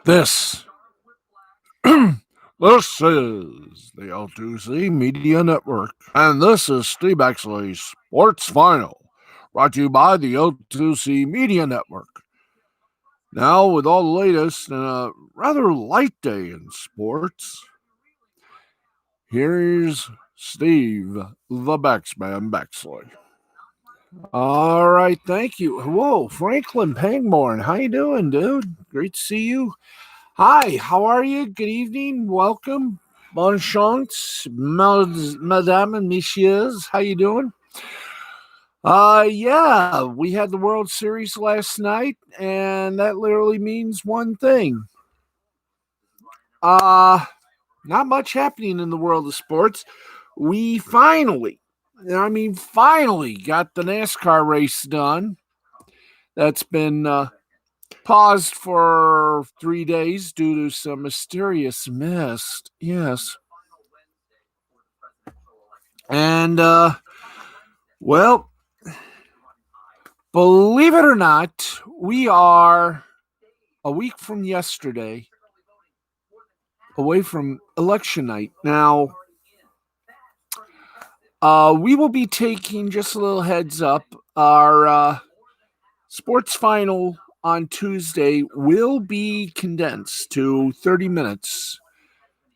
This, this is the L2C Media Network, and this is Steve Baxley's Sports Final, brought to you by the L2C Media Network. Now, with all the latest and a rather light day in sports, here's Steve, the Baxman Baxley. All right, thank you. Whoa, Franklin Pangborn, how you doing, dude? Great to see you. Hi, how are you? Good evening. Welcome. Bonne chance, madame and messieurs. How you doing? Yeah, we had the World Series last night, and that literally means one thing. Uh, Not much happening in the world of sports. We finally got the NASCAR race done. That's been paused for 3 days due to some mysterious mist. Yes. And, well, believe it or not, we are a week from yesterday away from election night. Now, we will be taking just a little heads up. Our sports final on Tuesday will be condensed to 30 minutes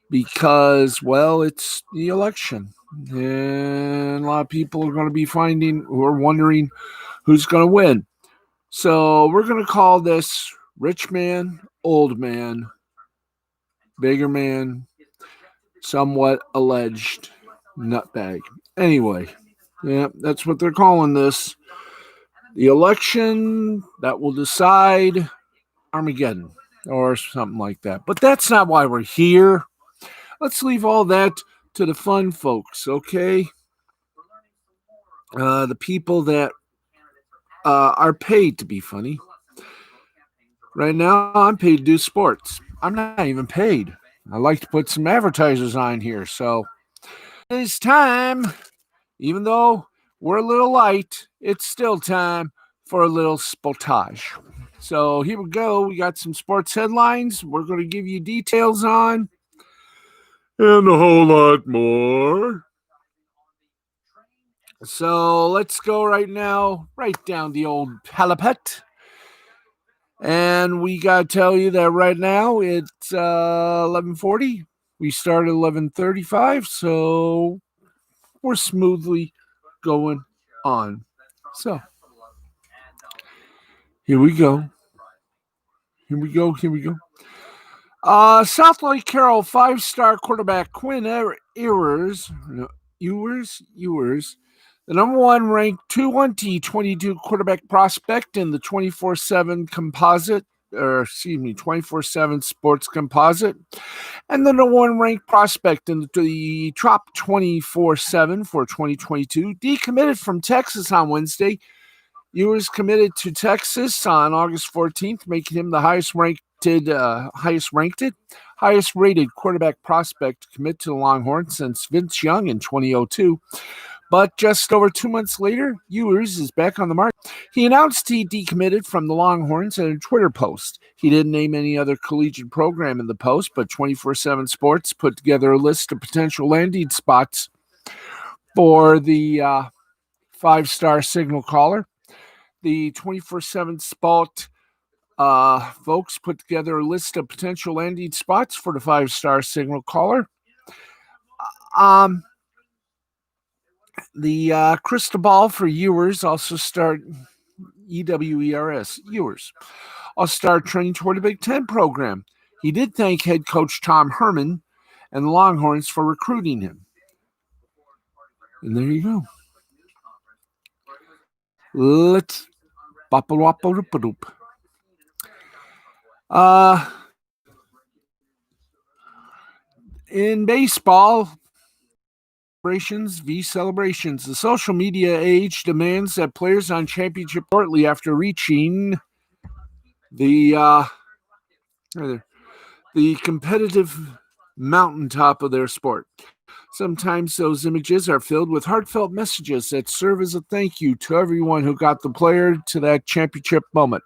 because, well, it's the election. And a lot of people are going to be wondering who's going to win. So we're going to call this rich man, old man, bigger man, somewhat alleged nutbag. Anyway, yeah, that's what they're calling this. The election that will decide Armageddon or something like that. But that's not why we're here. Let's leave all that to the fun folks, okay? The people that are paid to be funny. Right now, I'm paid to do sports. I'm not even paid. I like to put some advertisers on here. So it's time, even though we're a little light, it's still time for a little spotage. So here we go. We got some sports headlines we're going to give you details on, and a whole lot more. So let's go right now, right down the old palapet. And we got to tell you that right now it's 11:40. We started 11:35, so we're smoothly going on. So here we go. Here we go. Here we go. South Lake Carroll five-star quarterback Quinn Ewers, the number one ranked 2022 quarterback prospect in the 24/7 24/7 sports composite, and the number one ranked prospect in the top 24/7 for 2022, decommitted from Texas on Wednesday. Ewers committed to Texas on August 14th, making him the highest rated quarterback prospect to commit to the Longhorns since Vince Young in 2002. But just over 2 months later, Ewers is back on the market. He announced he decommitted from the Longhorns in a Twitter post. He didn't name any other collegiate program in the post, but 24/7 Sports put together a list of potential landing spots for the five-star signal caller. The 24/7 Sport folks put together a list of potential landing spots for the five-star signal caller. The crystal ball for Ewers also Ewers all start training toward the Big Ten program. He did thank head coach Tom Herman and the Longhorns for recruiting him. And there you go. Let's in baseball, celebrations. The social media age demands that players on championship shortly after reaching the competitive mountaintop of their sport. Sometimes those images are filled with heartfelt messages that serve as a thank you to everyone who got the player to that championship moment.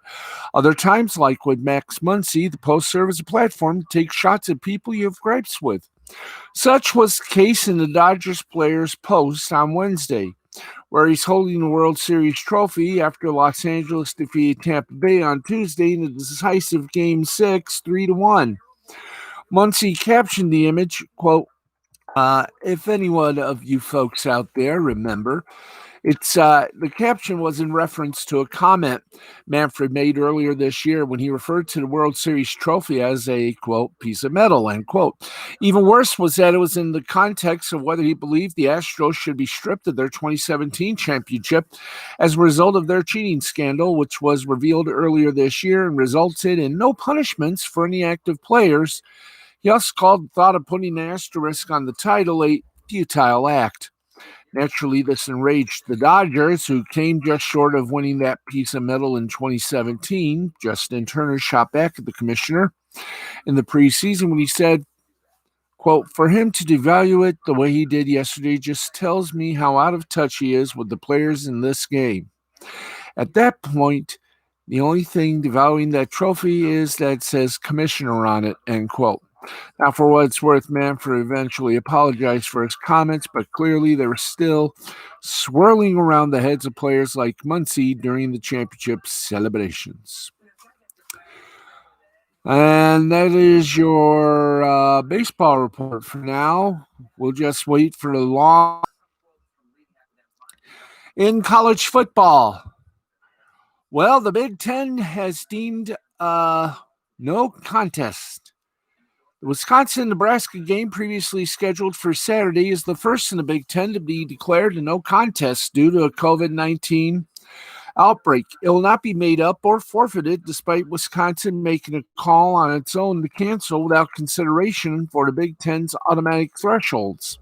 Other times, like with Max Muncy, the posts serve as a platform to take shots at people you have gripes with. Such was the case in the Dodgers player's post on Wednesday, where he's holding the World Series trophy after Los Angeles defeated Tampa Bay on Tuesday in a decisive Game 6, 3-1. Muncy captioned the image, quote, if anyone of you folks out there remember, it's the caption was in reference to a comment Manfred made earlier this year when he referred to the World Series trophy as a quote piece of metal end quote. Even worse was that it was in the context of whether he believed the Astros should be stripped of their 2017 championship as a result of their cheating scandal, which was revealed earlier this year and resulted in no punishments for any active players. He also called the thought of putting an asterisk on the title a futile act. Naturally, this enraged the Dodgers, who came just short of winning that piece of metal in 2017. Justin Turner shot back at the commissioner in the preseason when he said, quote, for him to devalue it the way he did yesterday just tells me how out of touch he is with the players in this game. At that point, the only thing devaluing that trophy is that it says commissioner on it, end quote. Now, for what it's worth, Manfred eventually apologized for his comments, but clearly they were still swirling around the heads of players like Muncy during the championship celebrations. And that is your baseball report for now. We'll just wait for the long. In college football, well, the Big Ten has deemed no contest. The Wisconsin-Nebraska game, previously scheduled for Saturday, is the first in the Big Ten to be declared a no contest due to a COVID-19 outbreak. It will not be made up or forfeited, despite Wisconsin making a call on its own to cancel without consideration for the Big Ten's automatic thresholds.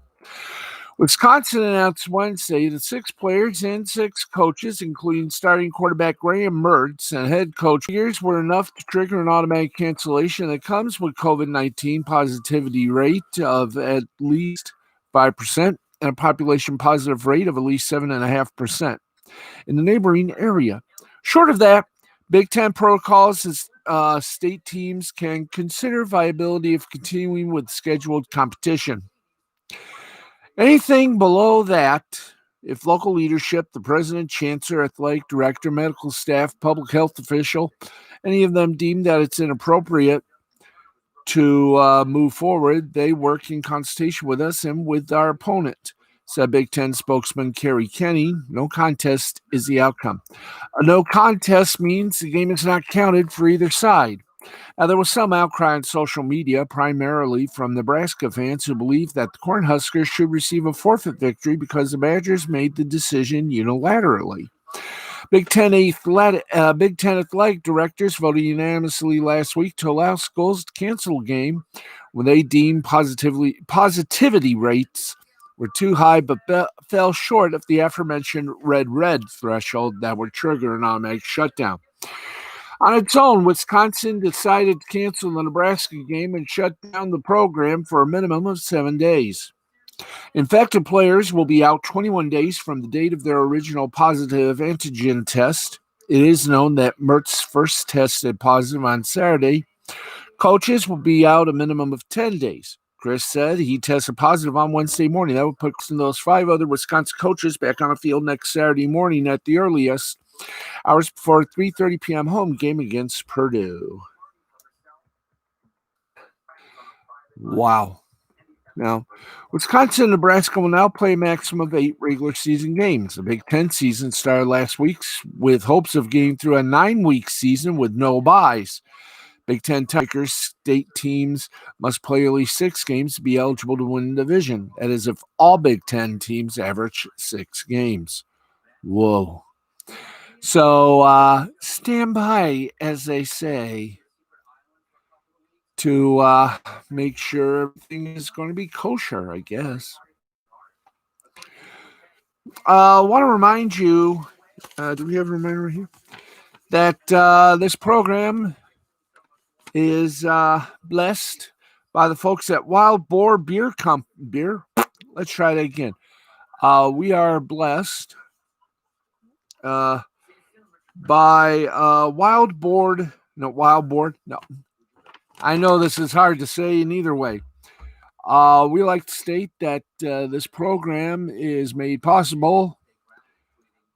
Wisconsin announced Wednesday that 6 players and 6 coaches, including starting quarterback Graham Mertz and head coach, figures were enough to trigger an automatic cancellation that comes with COVID-19 positivity rate of at least 5% and a population positive rate of at least 7.5% in the neighboring area. Short of that, Big Ten protocols is state teams can consider viability of continuing with scheduled competition. Anything below that, if local leadership, the president, chancellor, athletic director, medical staff, public health official, any of them deem that it's inappropriate to move forward, they work in consultation with us and with our opponent, said Big Ten spokesman Kerry Kenny. No contest is the outcome. A no contest means the game is not counted for either side. There was some outcry on social media, primarily from Nebraska fans who believe that the Cornhuskers should receive a forfeit victory because the Badgers made the decision unilaterally. Big Ten athletic directors voted unanimously last week to allow schools to cancel a game when they deemed positivity rates were too high but fell short of the aforementioned red threshold that would trigger an automatic shutdown. On its own, Wisconsin decided to cancel the Nebraska game and shut down the program for a minimum of 7 days. Infected players will be out 21 days from the date of their original positive antigen test. It is known that Mertz first tested positive on Saturday. Coaches will be out a minimum of 10 days. Chris said he tested positive on Wednesday morning. That would put those 5 other Wisconsin coaches back on the field next Saturday morning at the earliest, hours before 3:30 p.m. home game against Purdue. Wow. Now, Wisconsin and Nebraska will now play a maximum of 8 regular season games. The Big Ten season started last week with hopes of getting through a 9-week season with no byes. Big Ten Tigers state teams must play at least 6 games to be eligible to win the division. That is, if all Big Ten teams average 6 games. Whoa. So stand by, as they say, to make sure everything is going to be kosher, I guess. I want to remind you, do we have a reminder here? That this program is blessed by the folks at Wild Boar Beer. let's try that again. We are blessed by Wild Board. No, Wild Board. No, I know this is hard to say in either way. We like to state that this program is made possible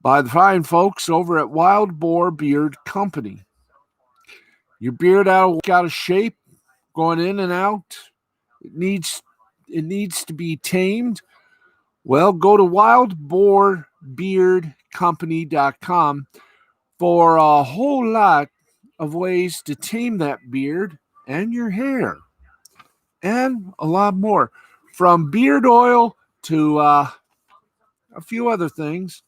by the fine folks over at Wild Boar Beard Company. Your beard out of shape, going in and out. It needs to be tamed. Well, go to wildboarbeardcompany.com for a whole lot of ways to tame that beard and your hair, and a lot more, from beard oil to a few other things.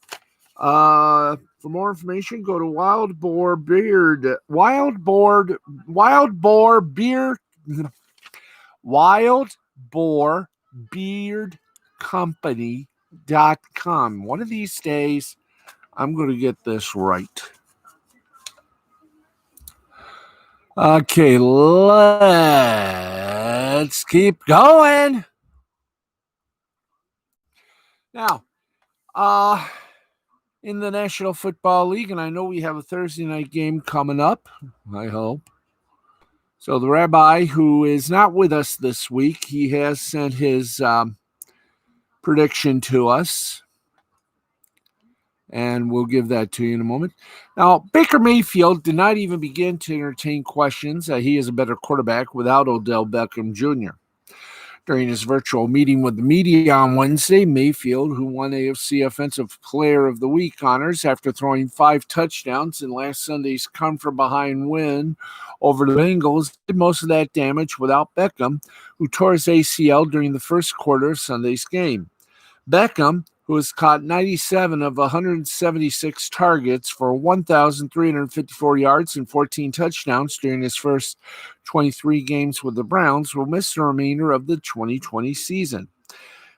For more information, go to wildboarbeardcompany.com. One of these days, I'm going to get this right. Okay, let's keep going. Now, in the National Football League, and I know we have a Thursday night game coming up, I hope. So the rabbi, who is not with us this week, he has sent his prediction to us, and we'll give that to you in a moment. Now, Baker Mayfield did not even begin to entertain questions that he is a better quarterback without Odell Beckham Jr. During his virtual meeting with the media on Wednesday, Mayfield, who won AFC Offensive Player of the Week honors after throwing 5 touchdowns in last Sunday's come-from-behind win over the Bengals, did most of that damage without Beckham, who tore his ACL during the first quarter of Sunday's game. Beckham, who has caught 97 of 176 targets for 1,354 yards and 14 touchdowns during his first 23 games with the Browns, will miss the remainder of the 2020 season.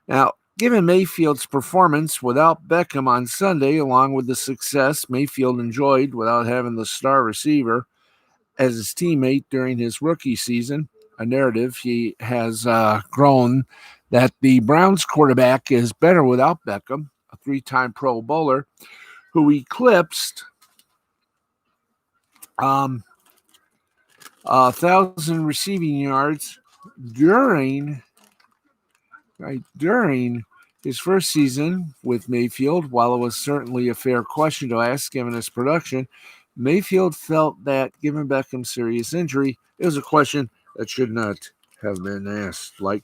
Now, given Mayfield's performance without Beckham on Sunday, along with the success Mayfield enjoyed without having the star receiver as his teammate during his rookie season, a narrative he has grown that the Browns quarterback is better without Beckham, a 3-time Pro Bowler, who eclipsed 1,000 receiving yards during his first season with Mayfield. While it was certainly a fair question to ask given his production, Mayfield felt that given Beckham's serious injury, it was a question that should not have been asked, like,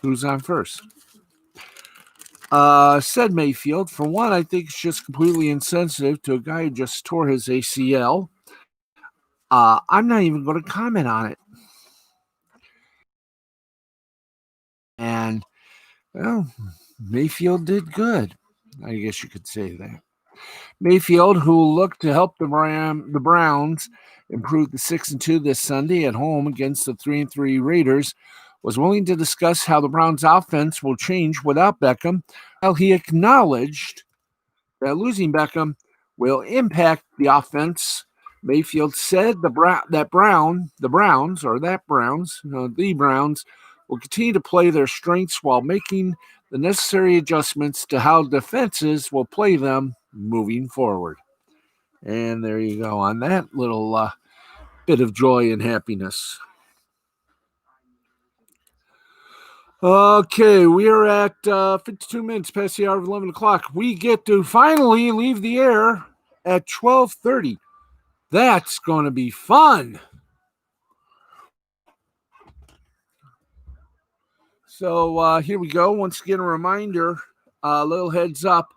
who's on first? Said Mayfield, for one, I think it's just completely insensitive to a guy who just tore his ACL. I'm not even going to comment on it. And, well, Mayfield did good. I guess you could say that. Mayfield, who looked to help the Browns improve the 6-2 this Sunday at home against the 3-3 Raiders, was willing to discuss how the Browns' offense will change without Beckham, while he acknowledged that losing Beckham will impact the offense. Mayfield said the Browns will continue to play their strengths while making the necessary adjustments to how defenses will play them moving forward. And there you go on that little bit of joy and happiness. Okay, we are at 52 minutes past the hour of 11 o'clock. We get to finally leave the air at 12:30. That's going to be fun. So here we go. Once again, a reminder, a little heads up.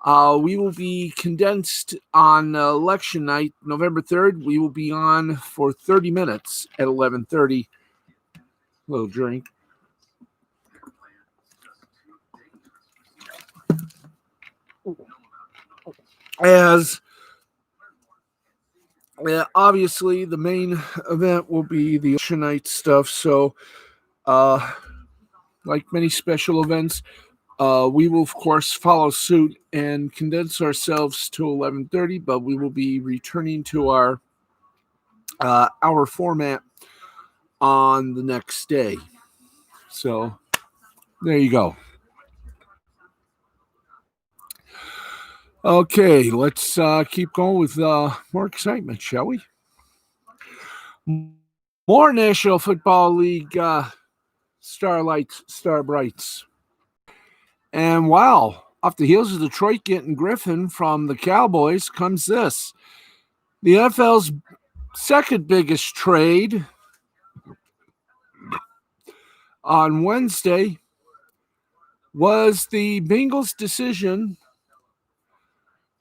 We will be condensed on election night, November 3rd. We will be on for 30 minutes at 11:30. Little drink. As obviously the main event will be the election night stuff. So, like many special events, we will of course follow suit and condense ourselves to 11:30, but we will be returning to our format on the next day. So There you go. Okay, let's keep going with more excitement, shall we? More National Football League starlights, star brights. And wow, off the heels of Detroit getting Griffin from the Cowboys comes this. The NFL's second biggest trade on Wednesday was the Bengals' decision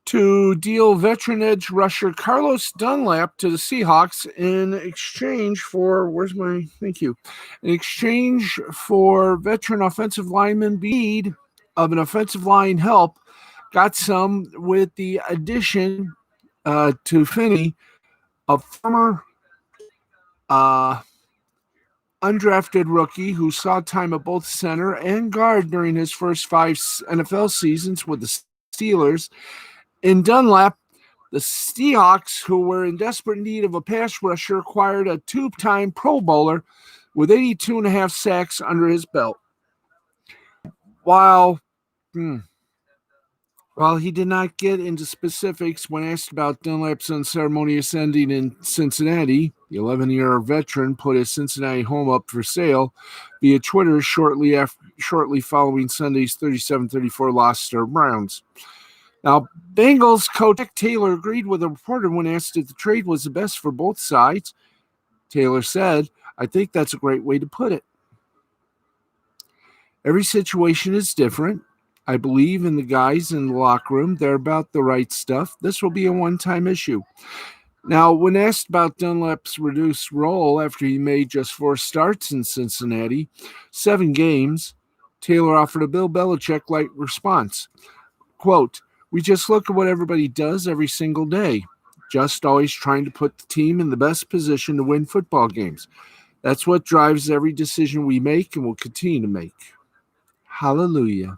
to deal veteran edge rusher Carlos Dunlap to the Seahawks in exchange for in exchange for veteran offensive lineman need of an offensive line help. Got some with the addition to Finney of former uh, undrafted rookie who saw time at both center and guard during his first 5 NFL seasons with the Steelers. In Dunlap, the Seahawks, who were in desperate need of a pass rusher, acquired a 2-time Pro Bowler with 82.5 sacks under his belt. While he did not get into specifics when asked about Dunlap's unceremonious ending in Cincinnati, the 11-year veteran put his Cincinnati home up for sale via Twitter shortly following Sunday's 37-34 loss to the Browns. Now, Bengals coach Dick Taylor agreed with a reporter when asked if the trade was the best for both sides. Taylor said, "I think that's a great way to put it. Every situation is different. I believe in the guys in the locker room. They're about the right stuff. This will be a one-time issue." Now, when asked about Dunlap's reduced role after he made just 4 starts in Cincinnati, 7 games, Taylor offered a Bill Belichick-like response. Quote, "We just look at what everybody does every single day, just always trying to put the team in the best position to win football games. That's what drives every decision we make and will continue to make." Hallelujah.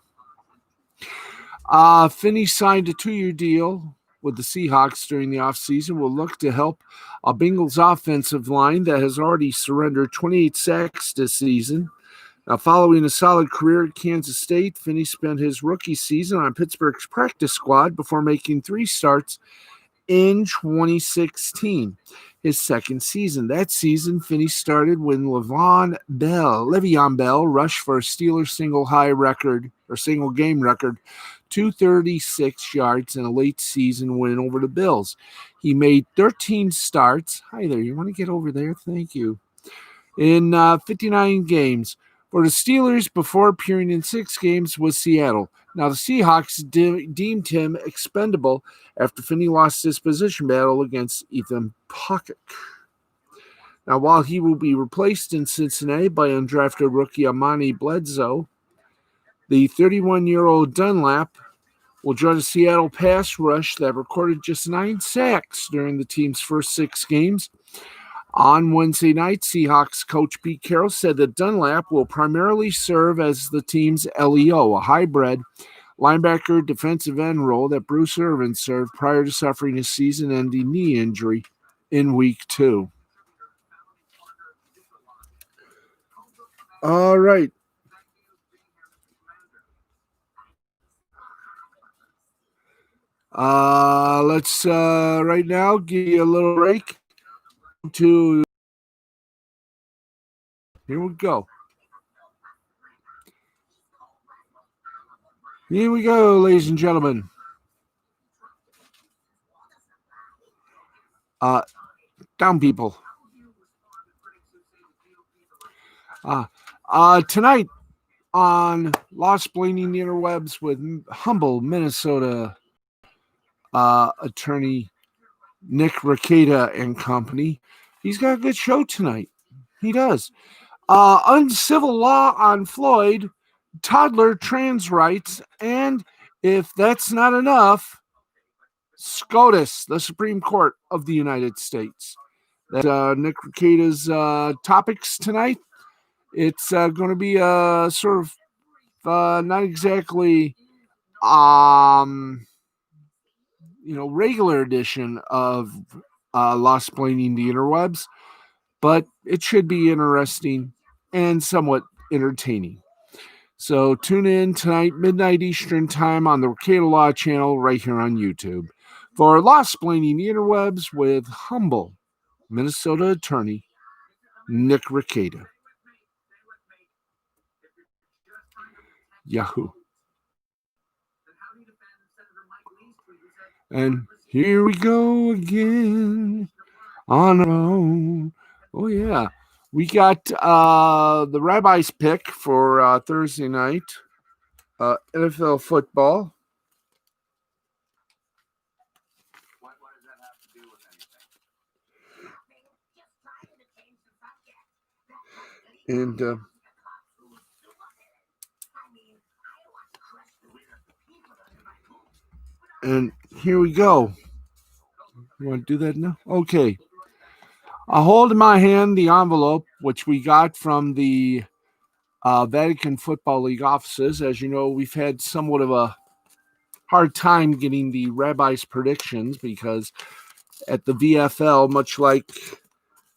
Finney signed a 2-year deal with the Seahawks during the offseason. Will look to help a Bengals offensive line that has already surrendered 28 sacks this season. Now, following a solid career at Kansas State, Finney spent his rookie season on Pittsburgh's practice squad before making 3 starts in 2016, his second season. That season, Finney started when Le'Veon Bell rushed for a Steelers single game record, 236 yards in a late season win over the Bills. He made 13 starts. Hi there, you want to get over there? Thank you. In 59 games. For the Steelers, before appearing in 6 games with Seattle. Now, the Seahawks deemed him expendable after Finney lost his position battle against Ethan Pocket. Now, while he will be replaced in Cincinnati by undrafted rookie Amani Bledsoe, the 31-year-old Dunlap will join a Seattle pass rush that recorded just 9 sacks during the team's first 6 games. On Wednesday night, Seahawks coach Pete Carroll said that Dunlap will primarily serve as the team's LEO, a hybrid linebacker defensive end role that Bruce Irvin served prior to suffering his season-ending knee injury in Week 2. All right. Let's right now give you a little break to. Here we go. Here we go, ladies and gentlemen. Down people. Tonight on Lost Blaming the Interwebs with humble Minnesota attorney Nick Rekieta and company. He's got a good show tonight. He does. Uncivil law on Floyd, toddler trans rights, and if that's not enough, SCOTUS, the Supreme Court of the United States. That's Nick Rekieta's topics tonight. It's going to be a sort of not exactly regular edition of Lost Blaming the Interwebs, but it should be interesting and somewhat entertaining. So tune in tonight, midnight Eastern time on the Ricada Law channel right here on YouTube for Law Splaining the Interwebs with humble Minnesota attorney Nick Ricada. Yahoo. And here we go again on our own. Oh, yeah. We got the Rabbi's pick for Thursday night, NFL football. And here we go. You want to do that now? Okay. I hold in my hand the envelope, which we got from the Vatican Football League offices. As you know, we've had somewhat of a hard time getting the Rabbi's predictions because at the VFL, much like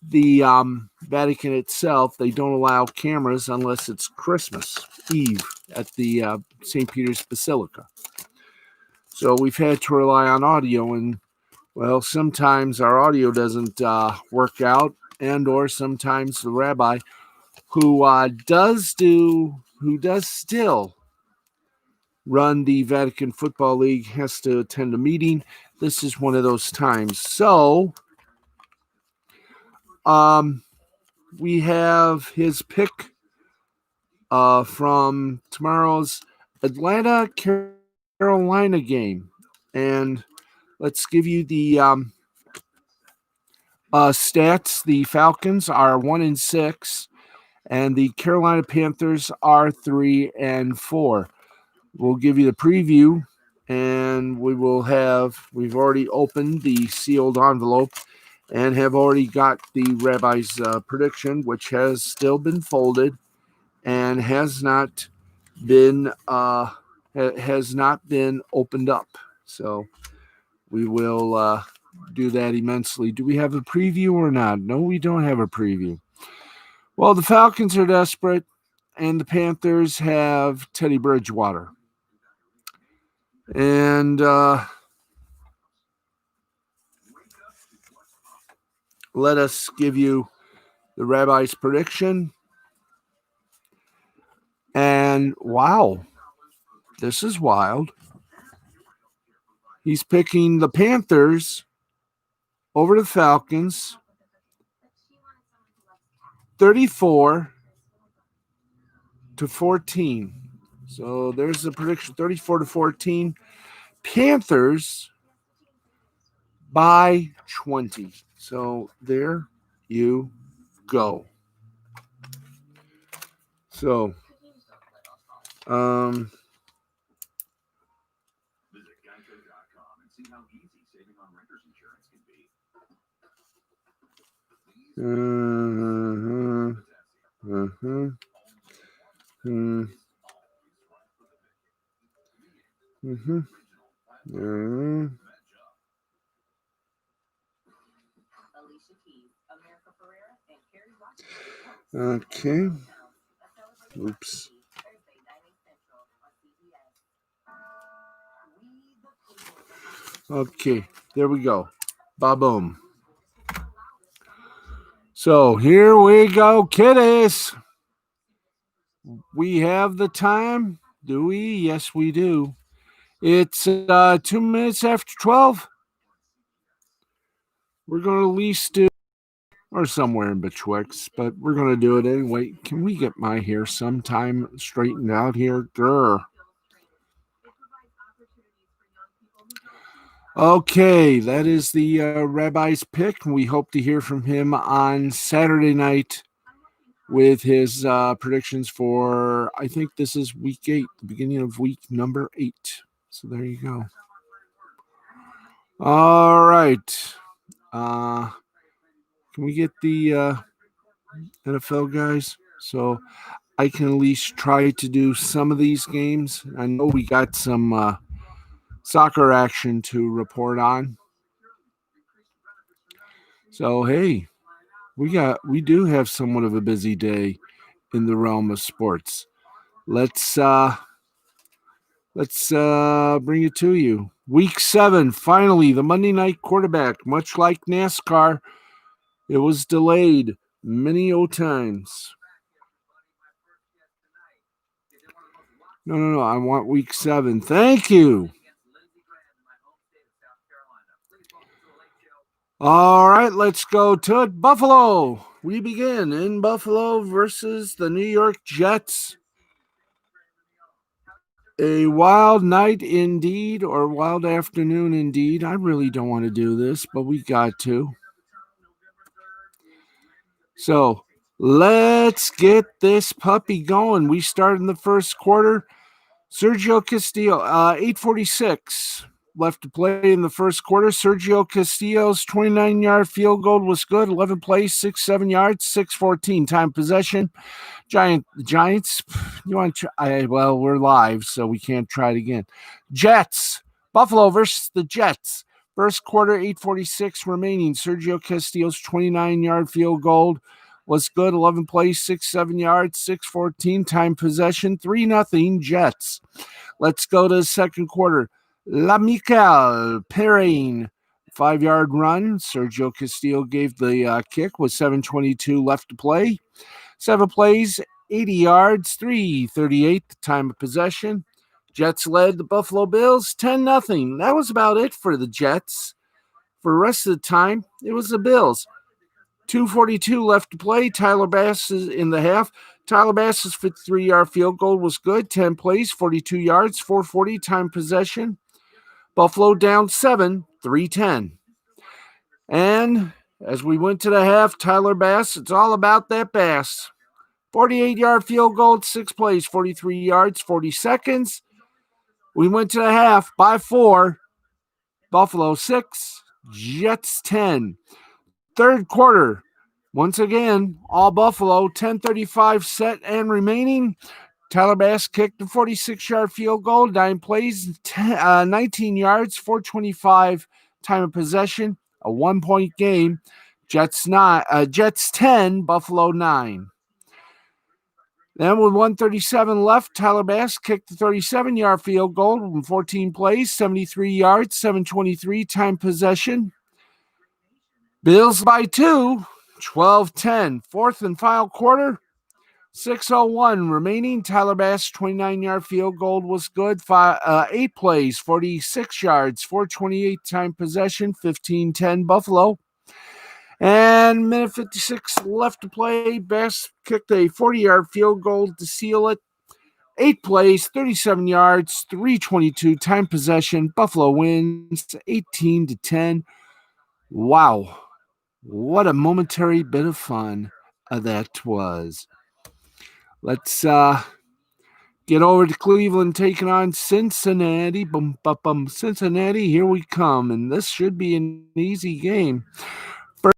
the Vatican itself, they don't allow cameras unless it's Christmas Eve at the St. Peter's Basilica. So we've had to rely on audio, and well, sometimes our audio doesn't work out, and or sometimes the rabbi who does still run the Vatican Football League has to attend a meeting. This is one of those times. So we have his pick from tomorrow's Atlanta Carolina game, and let's give you the stats. The Falcons are 1-6, and the Carolina Panthers are 3-4. We'll give you the preview, and we've already opened the sealed envelope and have already got the rabbi's prediction, which has still been folded and has not been opened up. So we will do that immensely. Do we have a preview or not? No, we don't have a preview. Well, the Falcons are desperate, and the Panthers have Teddy Bridgewater. And let us give you the rabbi's prediction. And wow, this is wild. He's picking the Panthers over the Falcons, 34-14. So there's the prediction, 34-14. Panthers by 20. So there you go. So, okay. Oops. Okay, there we go. Ba-boom. So here we go, kiddies. We have the time. Do we? Yes, we do. It's 2 minutes after 12. We're going to at least do, or somewhere in betwixt, but we're going to do it anyway. Can we get my hair sometime straightened out here? Grr. Okay, that is the rabbi's pick. We hope to hear from him on Saturday night with his predictions for, I think this is week 8, the beginning of week number 8. So there you go. All right. Can we get the NFL guys? So I can at least try to do some of these games. I know we got some soccer action to report on. So, hey, we do have somewhat of a busy day in the realm of sports. let's bring it to you. Week 7, finally, the Monday night quarterback, much like NASCAR, it was delayed many times. No, I want week 7. Thank you. All right, let's go to it. Buffalo. We begin in Buffalo versus the New York Jets. A wild night indeed, or wild afternoon indeed. I really don't want to do this, but we got to. So let's get this puppy going. We start in the first quarter. Sergio Castillo, 8:46 left to play in the first quarter. Sergio Castillo's 29-yard field goal was good. 11 plays, 7 yards, 6:14 time possession. Giants. You want to try? Well, we're live, so we can't try it again. Jets. Buffalo versus the Jets. First quarter, 8:46 remaining. Sergio Castillo's 29-yard field goal was good. 11 plays, 7 yards, 6:14 time possession. 3-0 Jets. Let's go to the second quarter. Lamical Perrine, 5-yard run. Sergio Castillo gave the kick with 7:22 left to play. 7 plays, 80 yards, 3:38 time of possession. Jets led the Buffalo Bills 10-0. That was about it for the Jets. For the rest of the time, it was the Bills. 2:42 left to play. Tyler Bass is in the half. Tyler Bass's 53-yard field goal was good. 10 plays, 42 yards, 4:40 time possession. Buffalo down 7, 3-10. And as we went to the half, Tyler Bass, it's all about that Bass. 48-yard field goal, 6 plays, 43 yards, 40 seconds. We went to the half by 4. Buffalo 6, Jets 10. Third quarter, once again, all Buffalo, 10:35 set and remaining. Tyler Bass kicked a 46-yard field goal, 9 plays, 19 yards, 4:25 time of possession, a 1-point game. Jets 10, Buffalo 9. Then with 1:37 left, Tyler Bass kicked the 37-yard field goal in 14 plays, 73 yards, 7:23 time possession. Bills by 2, 12-10. Fourth and final quarter, 6:01 remaining. Tyler Bass' 29-yard field goal was good. 8 plays, 46 yards, 4:28 time possession, 15-10 Buffalo. And minute 56 left to play. Bass kicked a 40-yard field goal to seal it. 8 plays, 37 yards, 3:22 time possession. Buffalo wins 18-10. Wow. What a momentary bit of fun that was. Let's get over to Cleveland taking on Cincinnati. Cincinnati, here we come. And this should be an easy game. First,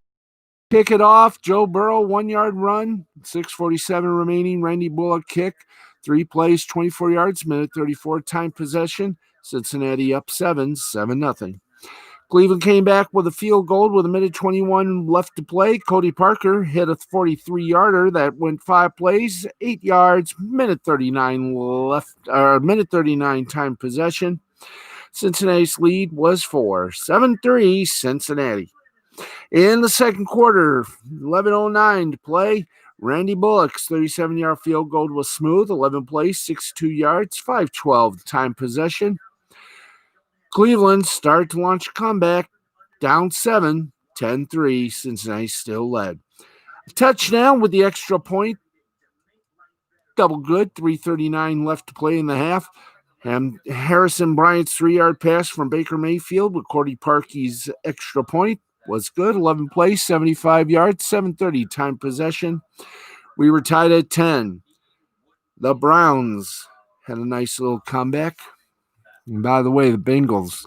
kick it off. Joe Burrow, 1-yard run. 6:47 remaining. Randy Bullock kick. 3 plays, 24 yards, minute 34 time possession. Cincinnati up 7-0. Cleveland came back with a field goal with a minute 21 left to play. Cody Parker hit a 43-yarder that went 5 plays, 8 yards, minute 39 left, minute 39 time possession. Cincinnati's lead was 4, 7-3 Cincinnati. In the second quarter, 11:09 to play. Randy Bullock's 37-yard field goal was smooth, 11 plays, 62 yards, 5:12 time possession. Cleveland started to launch a comeback, down 7, 10-3. Cincinnati still led. A touchdown with the extra point. Double good, 3:39 left to play in the half. And Harrison Bryant's 3-yard pass from Baker Mayfield with Cody Parkey's extra point was good. 11 plays, 75 yards, 7:30 time possession. We were tied at 10. The Browns had a nice little comeback. And by the way, the Bengals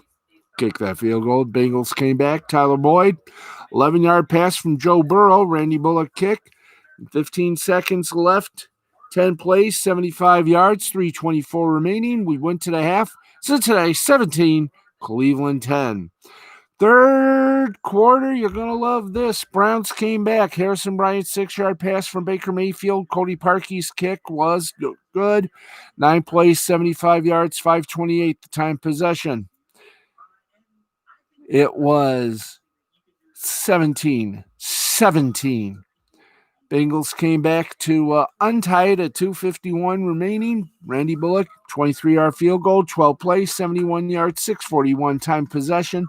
kicked that field goal. Bengals came back. Tyler Boyd, 11-yard pass from Joe Burrow. Randy Bullock kick. 15 seconds left. 10 plays, 75 yards, 3:24 remaining. We went to the half. Cincinnati 17, Cleveland 10. Third quarter, you're going to love this. Browns came back. Harrison Bryant's 6-yard pass from Baker Mayfield. Cody Parkey's kick was good. 9 plays, 75 yards, 5:28 the time possession. It was 17-17. Bengals came back to untied at 2:51 remaining. Randy Bullock, 23-yard field goal, 12 plays, 71 yards, 6:41 time possession.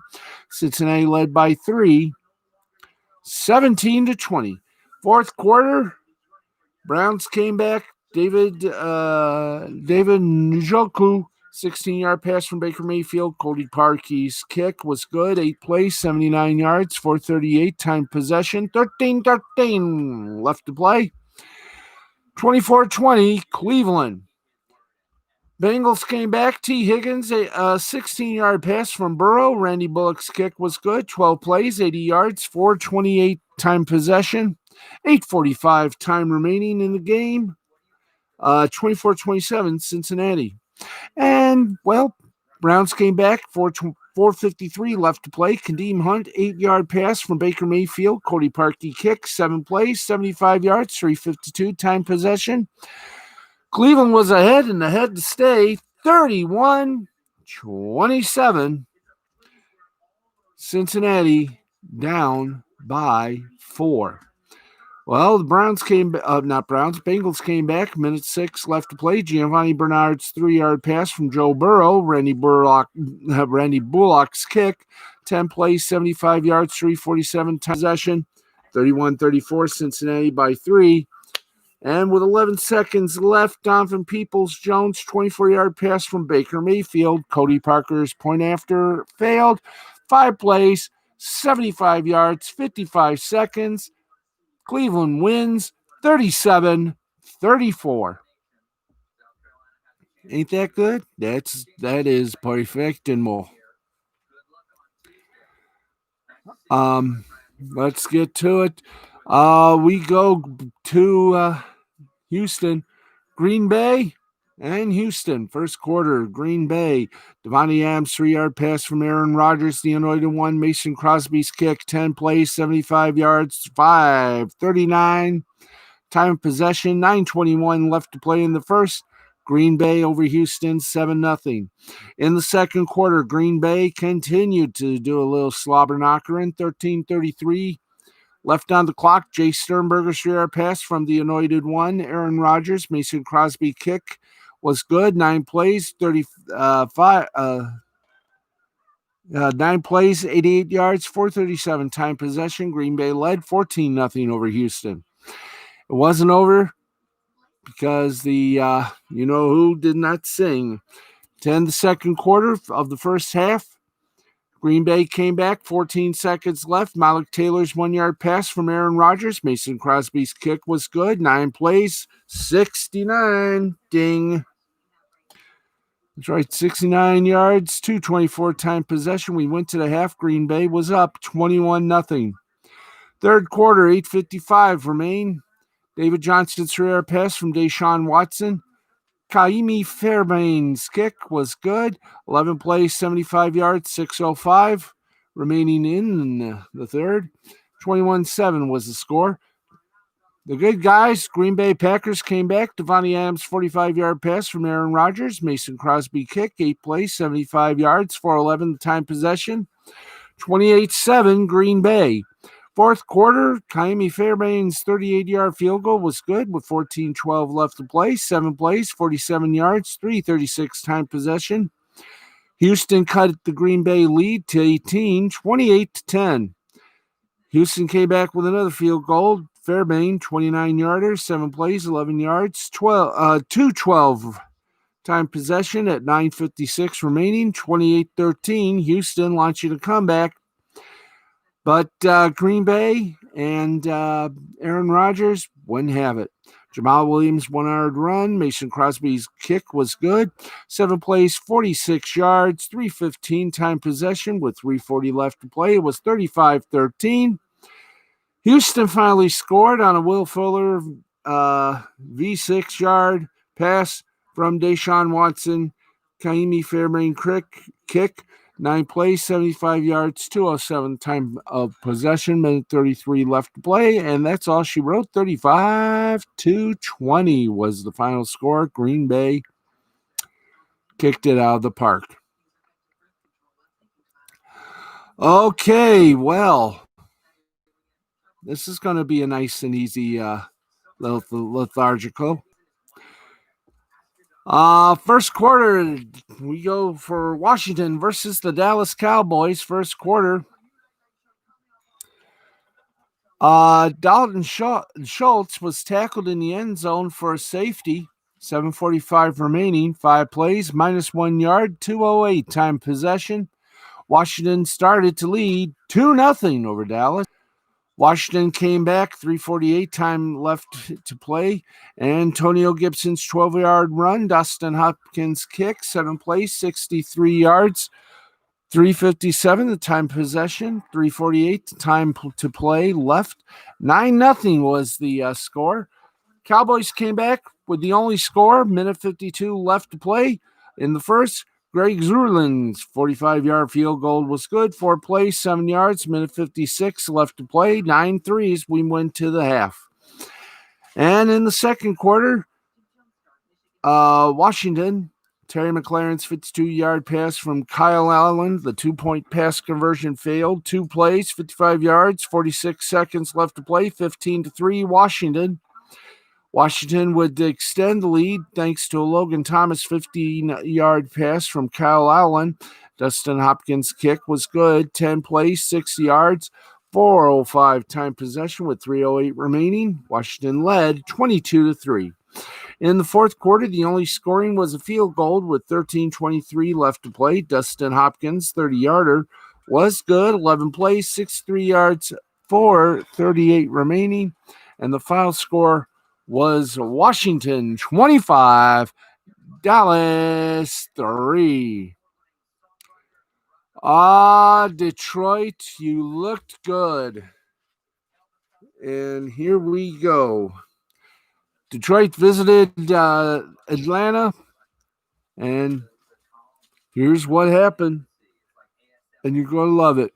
Cincinnati led by 3, 17-20. Fourth quarter, Browns came back. David Njoku, 16-yard pass from Baker Mayfield. Cody Parkey's kick was good. 8 plays, 79 yards, 4:38 time possession. 13-13 left to play. 24-20, Cleveland. Bengals came back. T. Higgins, a 16-yard pass from Burrow. Randy Bullock's kick was good. 12 plays, 80 yards, 4:28 time possession. 8:45 time remaining in the game. 24-27, Cincinnati. And, well, Browns came back. 4:53 left to play. Kadeem Hunt, 8-yard pass from Baker Mayfield. Cody Parkey kick, 7 plays, 75 yards, 3:52 time possession. Cleveland was ahead and ahead to stay. 31-27. Cincinnati down by 4. Well, the Bengals came back. Minute 6 left to play. Giovanni Bernard's 3-yard pass from Joe Burrow. Randy Bullock's kick. 10 plays, 75 yards, 3:47 time possession. 31-34, Cincinnati by 3. And with 11 seconds left, Donovan Peoples-Jones, 24-yard pass from Baker Mayfield. Cody Parker's point after failed. 5 plays, 75 yards, 55 seconds. Cleveland wins 37-34. Ain't that good? That is perfect and more. Let's get to it. We go to Houston, Green Bay, and Houston. First quarter, Green Bay. Devontae Adams, 3-yard pass from Aaron Rodgers, the anointed one. Mason Crosby's kick, 10 plays, 75 yards, 5:39 time of possession, 9:21 left to play in the first. Green Bay over Houston, 7-0. In the second quarter, Green Bay continued to do a little slobber knocker in 13:33. Left on the clock, Jay Sternberger's 3-yard pass from the anointed one, Aaron Rodgers. Mason Crosby kick was good. 9 plays, 9 plays, 88 yards, 4:37 time possession. Green Bay led 14-0 over Houston. It wasn't over because the you-know-who did not sing. To end the second quarter of the first half, Green Bay came back, 14 seconds left. Malik Taylor's 1-yard pass from Aaron Rodgers. Mason Crosby's kick was good. 9 plays, 69. Ding. That's right, 69 yards, 2:24 time possession. We went to the half. Green Bay was up 21-0. Third quarter, 8:55 remain. David Johnson's 3-yard pass from Deshaun Watson. Kaimi Fairbairn's kick was good. 11 plays, 75 yards, 6:05 remaining in the third. 21-7 was the score. The good guys, Green Bay Packers, came back. Devontae Adams, 45-yard pass from Aaron Rodgers. Mason Crosby kick, 8 plays, 75 yards, 4:11 the time possession. 28-7 Green Bay. Fourth quarter, Kaimi Fairbairn's 38-yard field goal was good with 14:12 left to play. 7 plays, 47 yards, 3:36 time possession. Houston cut the Green Bay lead to 18, 28-10. Houston came back with another field goal. Fairbairn, 29-yarder, 7 plays, 11 yards, 2:12 time possession at 9:56 remaining. 28-13. Houston launching a comeback. But Green Bay and Aaron Rodgers wouldn't have it. Jamal Williams, 1-yard run. Mason Crosby's kick was good. 7 plays, 46 yards, 3:15 time possession with 3:40 left to play. It was 35-13. Houston finally scored on a Will Fuller V6-yard pass from Deshaun Watson. Kaimi Fairbairn kick. 9 plays, 75 yards, 207 time of possession, minute 33 left to play, and that's all she wrote. 35-20 was the final score. Green Bay kicked it out of the park. Okay, well, this is going to be a nice and easy lethargical. First quarter, we go for Washington versus the Dallas Cowboys. First quarter. Dalton Schultz was tackled in the end zone for a safety. 7:45 remaining. 5 plays, -1 yard, 2:08 time possession. Washington started to lead 2-0 over Dallas. Washington came back, 3:48 time left to play. Antonio Gibson's 12-yard run. Dustin Hopkins' kick, 7 plays, 63 yards. 3:57 the time possession. 3:48 time to play left. 9-0 was the score. Cowboys came back with the only score. Minute 52 left to play in the first. Greg Zuerlein's 45-yard field goal was good. 4 plays, 7 yards. Minute 56 left to play. 9 threes. We went to the half. And in the second quarter, Washington, Terry McLaurin's 52-yard pass from Kyle Allen. The 2-point pass conversion failed. 2 plays, 55 yards, 46 seconds left to play. 15-3 Washington. Washington would extend the lead thanks to a Logan Thomas 15-yard pass from Kyle Allen. Dustin Hopkins' kick was good. 10 plays, 60 yards, 4:05 time possession with 3:08 remaining. Washington led 22-3. In the fourth quarter, the only scoring was a field goal with 13:23 left to play. Dustin Hopkins' 30-yarder was good. 11 plays, 63 yards, 4:38 remaining. And the final score was Washington 25, Dallas 3. Detroit, you looked good. And here we go. Detroit visited Atlanta, and here's what happened. And you're going to love it.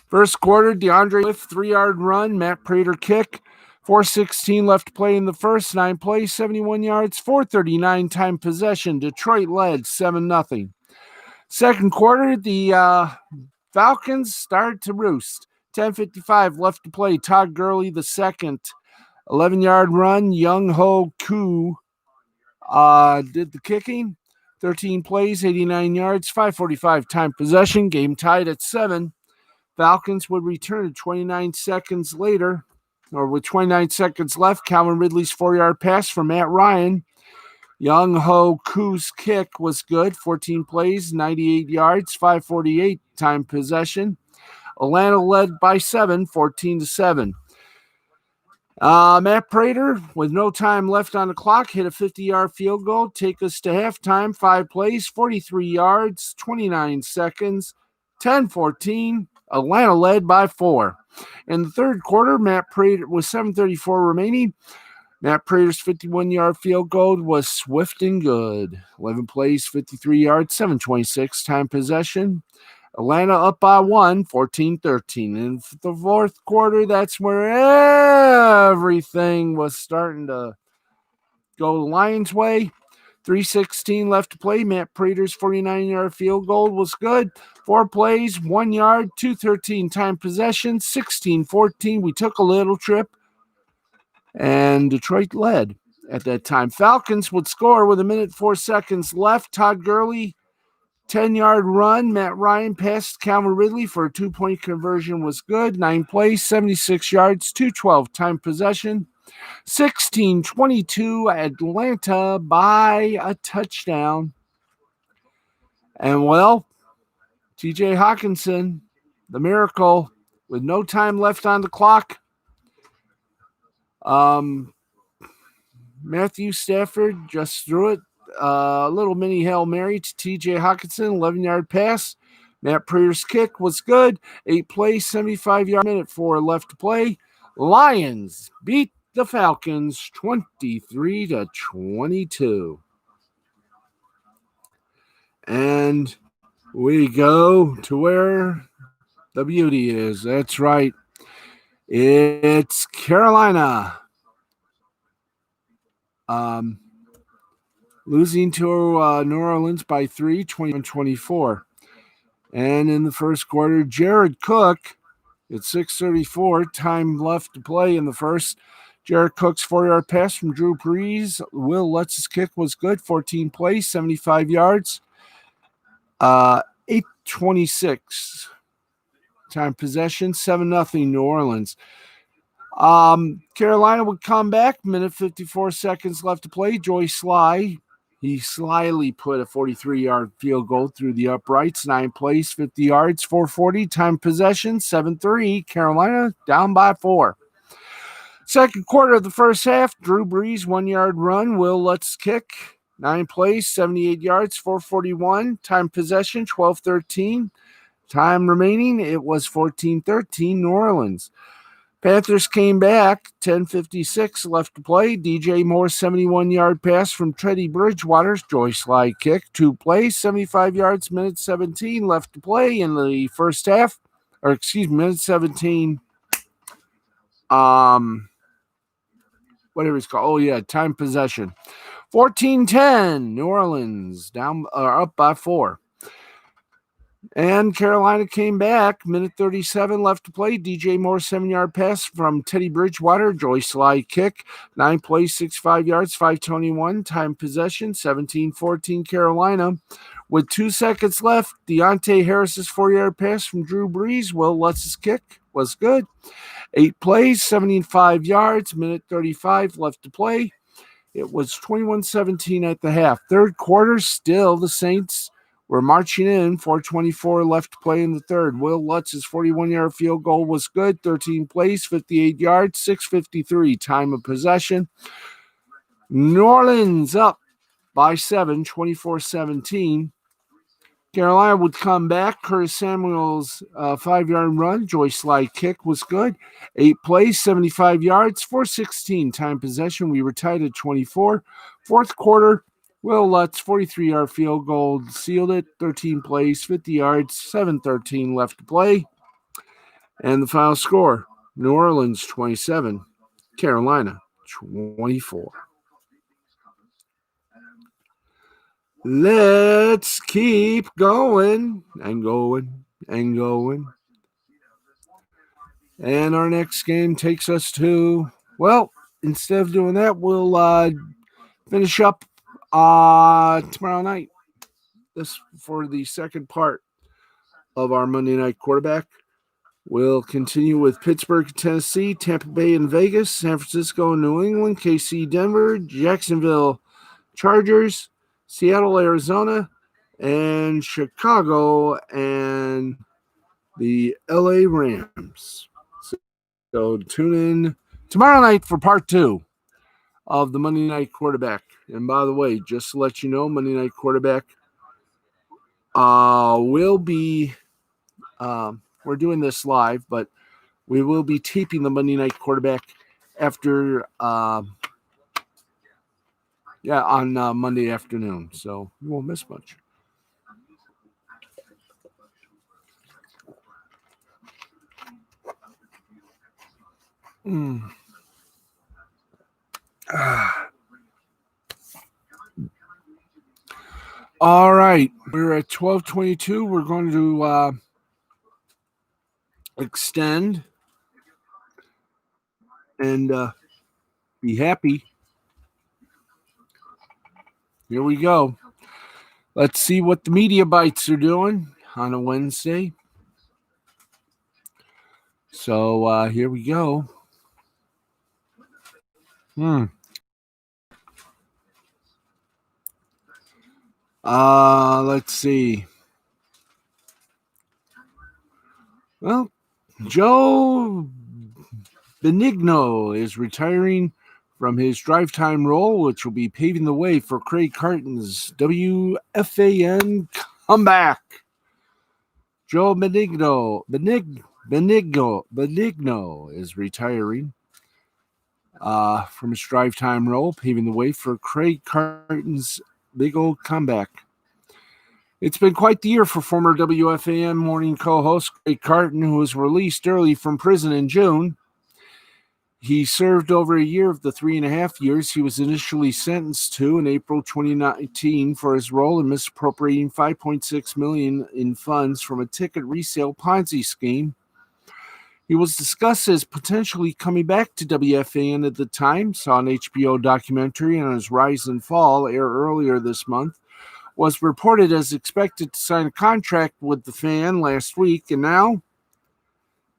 First quarter, DeAndre Swift 3-yard run, Matt Prater kick. 4:16 left to play in the first. 9 plays, 71 yards, 4:39 time possession. Detroit led 7-0. Second quarter, the Falcons started to roost. 10:55 left to play. Todd Gurley the second. 11-yard run. Young Ho Koo did the kicking. 13 plays, 89 yards, 5:45 time possession. Game tied at 7. Falcons would return 29 seconds later, or with 29 seconds left. Calvin Ridley's 4-yard pass from Matt Ryan. Young Ho Koo's kick was good. 14 plays, 98 yards, 5:48 time possession. Atlanta led by 7, 14-7. Matt Prater, with no time left on the clock, hit a 50-yard field goal. Take us to halftime. 5 plays, 43 yards, 29 seconds, 10-14. Atlanta led by 4. In the third quarter, Matt Prater, with 7:34 remaining, Matt Prater's 51-yard field goal was swift and good. 11 plays, 53 yards, 7:26 time possession. Atlanta up by 1, 14-13. In the fourth quarter, that's where everything was starting to go the Lions' way. 3:16 left to play. Matt Prater's 49-yard field goal was good. 4 plays, 1 yard, 2:13 time possession, 16-14. We took a little trip, and Detroit led at that time. Falcons would score with 1:04 left. Todd Gurley, 10-yard run. Matt Ryan passed Calvin Ridley for a 2-point conversion was good. 9 plays, 76 yards, 2:12 time possession. 16-22 Atlanta by a touchdown. And well, TJ Hawkinson, the miracle, with no time left on the clock. Matthew Stafford just threw it. A little mini Hail Mary to TJ Hawkinson, 11-yard pass. Matt Prater's kick was good. 8 plays, 75-yard, minute 4 left to play. Lions beat the Falcons 23-22. And We go to where the beauty is. That's right. It's Carolina. Um, Losing to New Orleans by 3, 21-24. And in the first quarter, Jared Cook at 6:34, time left to play in the first. Jared Cook's 4-yard pass from Drew Brees. Will Lutz's kick was good, 14 plays, 75 yards. 8:26 time possession, 7-0 New Orleans. Carolina would come back, minute 54 seconds left to play. Joey Sly, he slyly put a 43-yard field goal through the uprights, 9 plays, 50 yards, 4:40 time possession, 7-3. Carolina down by 4. Second quarter of the first half, Drew Brees, 1-yard run. Will Lutz kick, 9 plays, 78 yards, 4:41 time possession, 12-13. Time remaining, it was 14-13 New Orleans. Panthers came back, 10:56 left to play. DJ Moore, 71-yard pass from Teddy Bridgewater's Joy Slide kick. 2 plays, 75 yards, minute 17 left to play in the first half. Minute 17. Whatever it's called. Oh, yeah, time possession. 14-10, New Orleans, up by 4. And Carolina came back. Minute 37 left to play. DJ Moore, 7-yard pass from Teddy Bridgewater. Joy Slide kick. 9 plays, 65 yards, 5:21. Time possession, 17-14 Carolina. With 2 seconds left, Deontay Harris's 4-yard pass from Drew Brees. Will Lutz's kick was good. 8 plays, 75 yards. Minute 35 left to play. It was 21-17 at the half. Third quarter, still the Saints were marching in. 4:24 left to play in the third. Will Lutz's 41-yard field goal was good. 13 plays, 58 yards, 6:53 time of possession. New Orleans up by 7, 24-17. Carolina would come back. Curtis Samuel's 5-yard run. Joy Slide kick was good. 8 plays, 75 yards, 4:16 time possession. We were tied at 24. Fourth quarter, Will Lutz 43-yard field goal sealed it. 13 plays, 50 yards, 7:13 left to play. And the final score, New Orleans 27, Carolina 24. Let's keep going and going and going. And our next game takes us to, well, instead of doing that, we'll finish up tomorrow night. This for the second part of our Monday night quarterback. We'll continue with Pittsburgh, Tennessee, Tampa Bay, and Vegas, San Francisco, and New England, KC, Denver, Jacksonville, Chargers, Seattle, Arizona, and Chicago, and the LA Rams. So tune in tomorrow night for part 2 of the Monday Night Quarterback. And by the way, just to let you know, Monday Night Quarterback will be, we're doing this live, but we will be taping the Monday Night Quarterback after, on Monday afternoon. So you won't miss much. All right, we're at 12:22. We're going to extend and be happy. Here we go. Let's see what the media bites are doing on a Wednesday. So here we go. Let's see. Well, Joe Benigno is retiring from his drive time role, which will be paving the way for Craig Carton's WFAN comeback. Joe Benigno is retiring from his drive time role, paving the way for Craig Carton's big old comeback. It's been quite the year for former WFAN morning co-host Greg Carton, who was released early from prison in June. He served over a year of the 3.5 years he was initially sentenced to in April 2019 for his role in misappropriating $5.6 million in funds from a ticket resale Ponzi scheme. He was discussed as potentially coming back to WFAN at the time, saw an HBO documentary on his rise and fall air earlier this month, was reported as expected to sign a contract with the fan last week, and now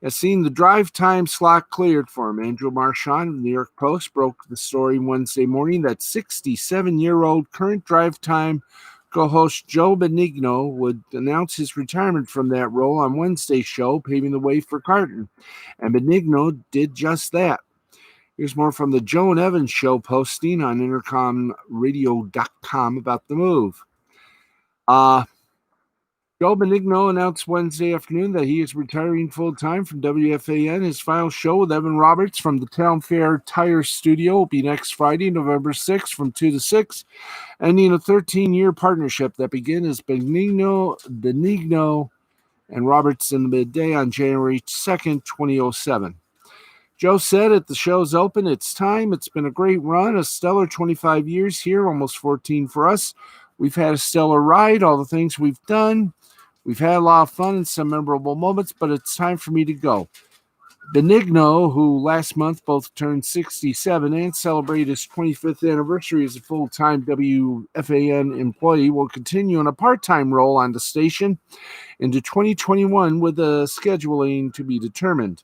has seen the drive time slot cleared for him. Andrew Marchand of the New York Post broke the story Wednesday morning that 67-year-old current drive time co-host Joe Benigno would announce his retirement from that role on Wednesday's show, paving the way for Carton. And Benigno did just that. Here's more from the Joe and Evans show posting on intercomradio.com about the move. Joe Benigno announced Wednesday afternoon that he is retiring full-time from WFAN. His final show with Evan Roberts from the Town Fair Tire Studio will be next Friday, November 6th from 2 to 6, ending a 13-year partnership that began as Benigno, and Roberts in the midday on January 2nd, 2007. Joe said at the show's open, "It's time. It's been a great run, a stellar 25 years here, almost 14 for us. We've had a stellar ride, all the things we've done. We've had a lot of fun and some memorable moments, but it's time for me to go." Benigno, who last month both turned 67 and celebrated his 25th anniversary as a full-time WFAN employee, will continue in a part-time role on the station into 2021 with a scheduling to be determined.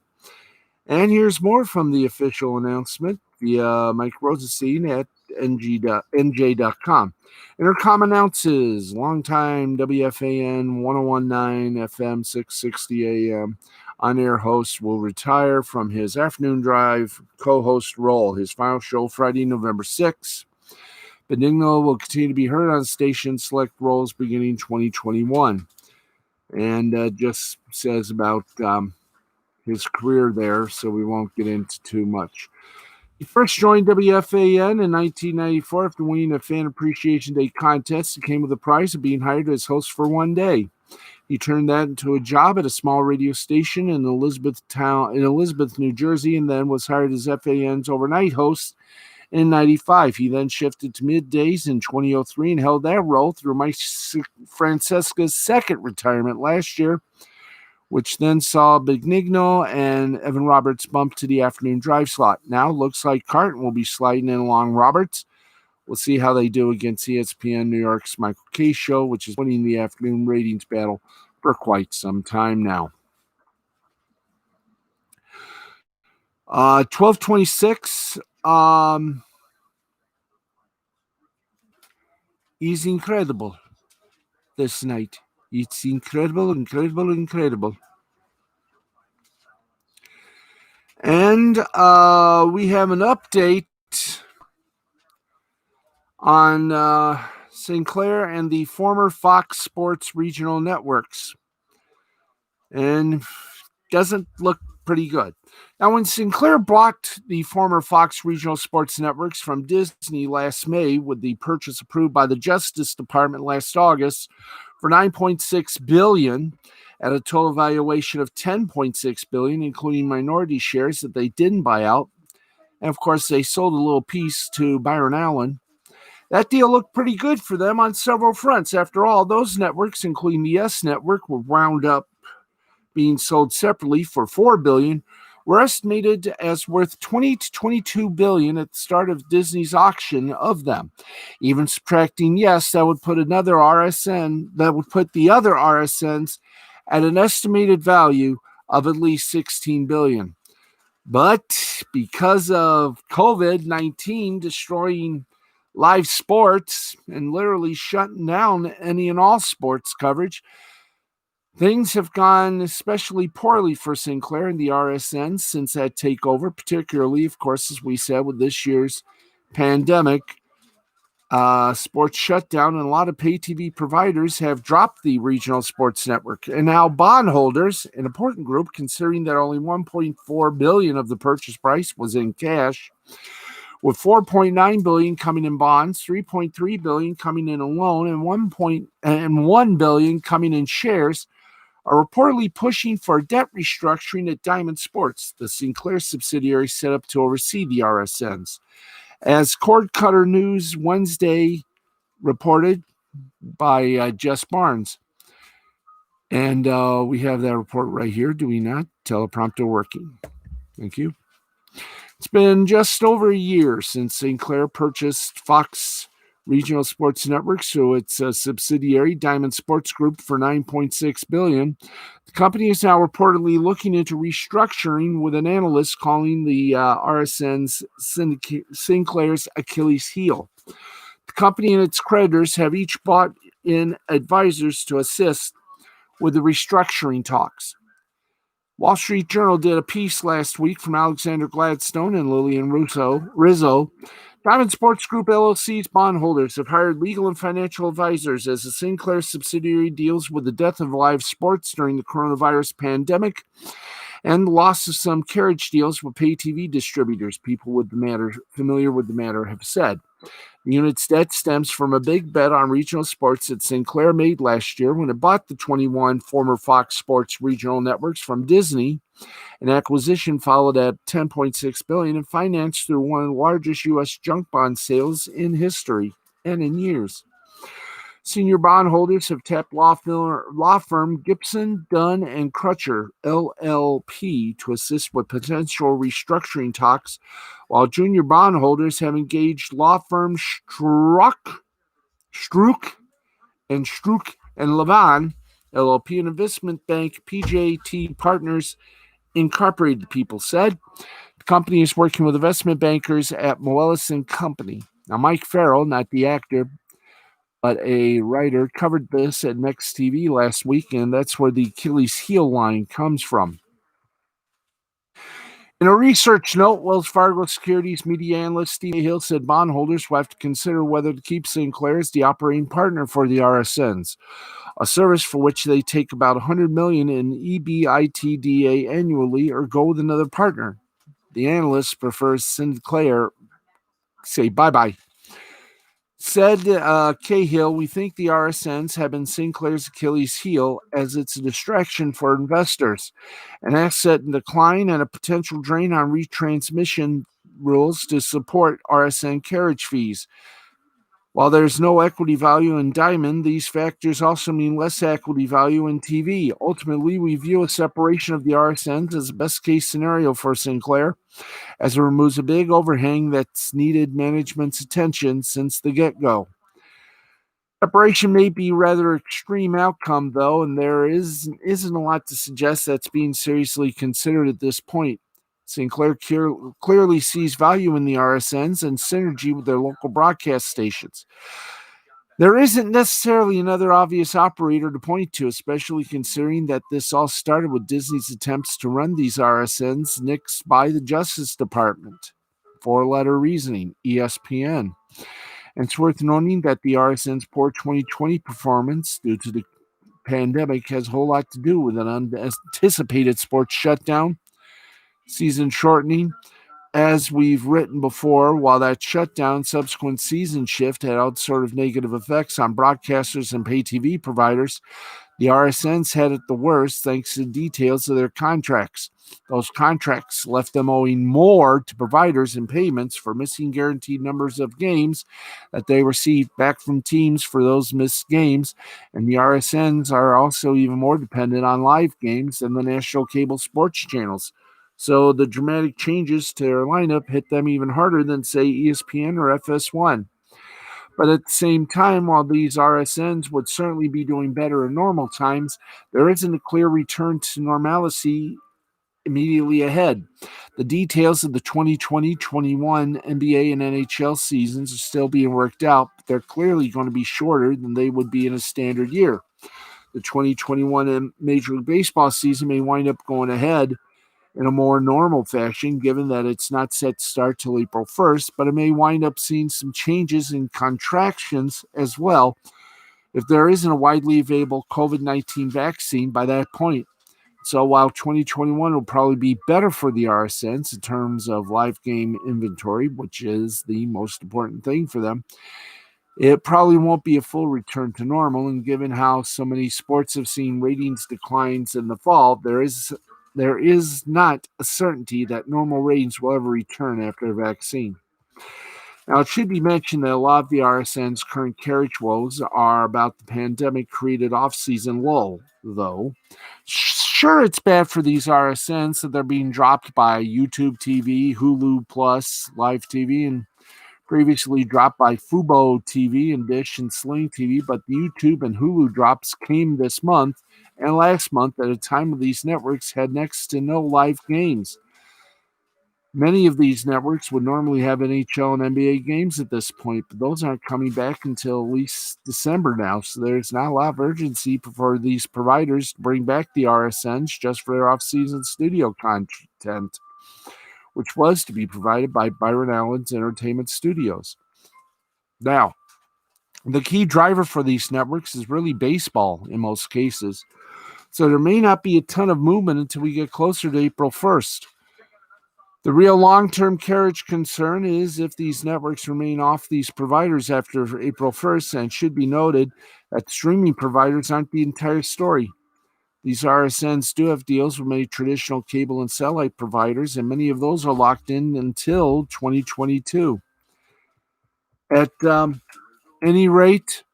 And here's more from the official announcement via Mike Rosenstein at NJ.com. Intercom announces longtime WFAN 1019 FM 660 AM on-air host will retire from his afternoon drive co-host role. His final show Friday, November 6th. Benigno will continue to be heard on station select roles beginning 2021. And just says about his career there, so we won't get into too much. He first joined WFAN in 1994 after winning a Fan Appreciation Day contest. It came with the prize of being hired as host for one day. He turned that into a job at a small radio station in Elizabeth, New Jersey, and then was hired as FAN's overnight host in 1995. He then shifted to middays in 2003 and held that role through Mike Francesca's second retirement last year, which then saw Benigno and Evan Roberts bump to the afternoon drive slot. Now looks like Carton will be sliding in along Roberts. We'll see how they do against ESPN New York's Michael Kay show, which is winning the afternoon ratings battle for quite some time now. 12:26. Is incredible this night. It's incredible. And we have an update on Sinclair and the former Fox Sports regional networks. And doesn't look pretty good. Now, when Sinclair bought the former Fox regional sports networks from Disney last May, with the purchase approved by the Justice Department last August for $9.6 billion at a total valuation of $10.6 billion, including minority shares that they didn't buy out. And, of course, they sold a little piece to Byron Allen. That deal looked pretty good for them on several fronts. After all, those networks, including the S Network, were wound up being sold separately for $4 billion, were estimated as worth $20 to $22 billion at the start of Disney's auction of them. Even subtracting Yes, that would put the other RSNs at an estimated value of at least $16 billion. But because of COVID-19 destroying live sports and literally shutting down any and all sports coverage, things have gone especially poorly for Sinclair and the RSN since that takeover, particularly, of course, as we said, with this year's pandemic. Sports shutdown, and a lot of pay TV providers have dropped the regional sports network. And now bondholders, an important group, considering that only $1.4 billion of the purchase price was in cash, with $4.9 billion coming in bonds, $3.3 billion coming in a loan, and $1 billion coming in shares, are reportedly pushing for debt restructuring at Diamond Sports, the Sinclair subsidiary set up to oversee the RSNs. As Cord Cutter News Wednesday reported by Jess Barnes. And we have that report right here, do we not? Teleprompter working. Thank you. It's been just over a year since Sinclair purchased Fox Regional Sports Network through its subsidiary Diamond Sports Group for $9.6 billion. The company is now reportedly looking into restructuring, with an analyst calling the RSN's Sinclair's Achilles heel. The company and its creditors have each brought in advisors to assist with the restructuring talks. Wall Street Journal did a piece last week from Alexander Gladstone and Lillian Rizzo. Diamond Sports Group LLC's bondholders have hired legal and financial advisors as the Sinclair subsidiary deals with the death of live sports during the coronavirus pandemic and the loss of some carriage deals with pay TV distributors. People familiar with the matter have said. The unit's debt stems from a big bet on regional sports that Sinclair made last year when it bought the 21 former Fox Sports regional networks from Disney. An acquisition followed at $10.6 billion and financed through one of the largest U.S. junk bond sales in history and in years. Senior bondholders have tapped law firm Gibson, Dunn, and Crutcher, LLP, to assist with potential restructuring talks, while junior bondholders have engaged law firm Strzok and Levin, LLP, and investment bank PJT Partners Incorporated, people said. The company is working with investment bankers at Moelis & Company. Now, Mike Farrell, not the actor, but a writer, covered this at Next TV last week, and that's where the Achilles heel line comes from. In a research note, Wells Fargo Securities media analyst Steve Hill said bondholders will have to consider whether to keep Sinclair as the operating partner for the RSNs, a service for which they take about $100 million in EBITDA annually, or go with another partner. The analyst prefers Sinclair say bye-bye. Said Cahill, we think the RSNs have been Sinclair's Achilles heel as it's a distraction for investors, an asset in decline, and a potential drain on retransmission rules to support RSN carriage fees. While there's no equity value in Diamond, these factors also mean less equity value in TV. Ultimately, we view a separation of the RSNs as the best-case scenario for Sinclair, as it removes a big overhang that's needed management's attention since the get-go. Separation may be a rather extreme outcome, though, and there isn't a lot to suggest that's being seriously considered at this point. Sinclair clearly sees value in the RSNs and synergy with their local broadcast stations. There isn't necessarily another obvious operator to point to, especially considering that this all started with Disney's attempts to run these RSNs nixed by the Justice Department. Four-letter reasoning, ESPN. And it's worth noting that the RSN's poor 2020 performance due to the pandemic has a whole lot to do with an unanticipated sports shutdown, season shortening. As we've written before, while that shutdown, subsequent season shift had all sort of negative effects on broadcasters and pay TV providers, the RSNs had it the worst thanks to the details of their contracts. Those contracts left them owing more to providers in payments for missing guaranteed numbers of games that they received back from teams for those missed games, and the RSNs are also even more dependent on live games than the national cable sports channels. So the dramatic changes to their lineup hit them even harder than, say, ESPN or FS1. But at the same time, while these RSNs would certainly be doing better in normal times, there isn't a clear return to normalcy immediately ahead. The details of the 2020-21 NBA and NHL seasons are still being worked out, but they're clearly going to be shorter than they would be in a standard year. The 2021 Major League Baseball season may wind up going ahead in a more normal fashion, given that it's not set to start till April 1st, but it may wind up seeing some changes in contractions as well if there isn't a widely available COVID-19 vaccine by that point. So while 2021 will probably be better for the RSNs in terms of live game inventory, which is the most important thing for them, it probably won't be a full return to normal. And given how so many sports have seen ratings declines in the fall, there is not a certainty that normal ratings will ever return after a vaccine. Now, it should be mentioned that a lot of the RSN's current carriage woes are about the pandemic-created off-season lull, though. Sure, it's bad for these RSNs that they're being dropped by YouTube TV, Hulu Plus, Live TV, and previously dropped by Fubo TV and Dish and Sling TV, but the YouTube and Hulu drops came this month and last month at a time when these networks had next to no live games. Many of these networks would normally have NHL and NBA games at this point, but those aren't coming back until at least December now, so there's not a lot of urgency for these providers to bring back the RSNs just for their off-season studio content, which was to be provided by Byron Allen's Entertainment Studios. Now, the key driver for these networks is really baseball in most cases, so there may not be a ton of movement until we get closer to April 1st. The real long-term carriage concern is if these networks remain off these providers after April 1st, and it should be noted that streaming providers aren't the entire story. These RSNs do have deals with many traditional cable and satellite providers, and many of those are locked in until 2022. At any rate,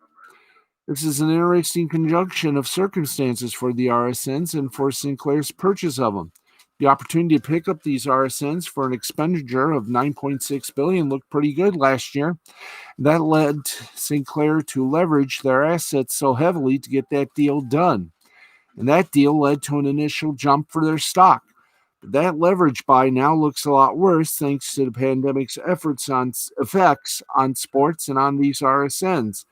this is an interesting conjunction of circumstances for the RSNs and for Sinclair's purchase of them. The opportunity to pick up these RSNs for an expenditure of $9.6 billion looked pretty good last year. That led Sinclair to leverage their assets so heavily to get that deal done. And that deal led to an initial jump for their stock. But that leverage buy now looks a lot worse thanks to the pandemic's effects on sports and on these RSNs.